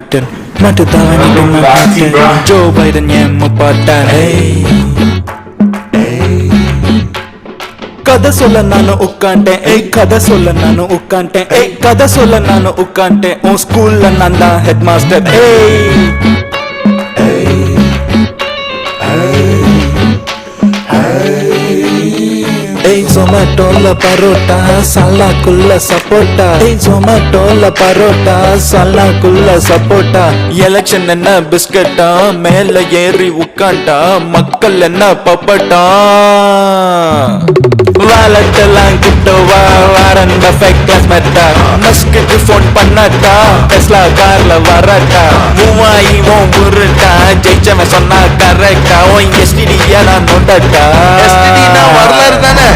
Manhattan Matutani Manhattan Joe Biden muppatan hey kada solla nanu ukkante hey kada solla nanu ukkante hey kada solla nanu ukkante on school la nanda headmaster hey hey Zomato la parota sala kulla sapota hey Zomato la parota sala kulla sapota election enna biscuit mela ஏறி உட்காண்டா மக்கள் என்ன பப்பட்டா வாலட்டெல்லாம் கிட்டவா வாரண்ட fake glass Meta மஸ்குக்கு phone பண்ணட்டா டெஸ்லா கார்ல வரட்டா மூவாயி ஓம் உருட்டா ஜெயிச்சவன் சொன்னா கரெக்டா ஓ எஸ்டிடியா நான் நோண்டட்டா எஸ்டிடி நான் வரலாறு தானே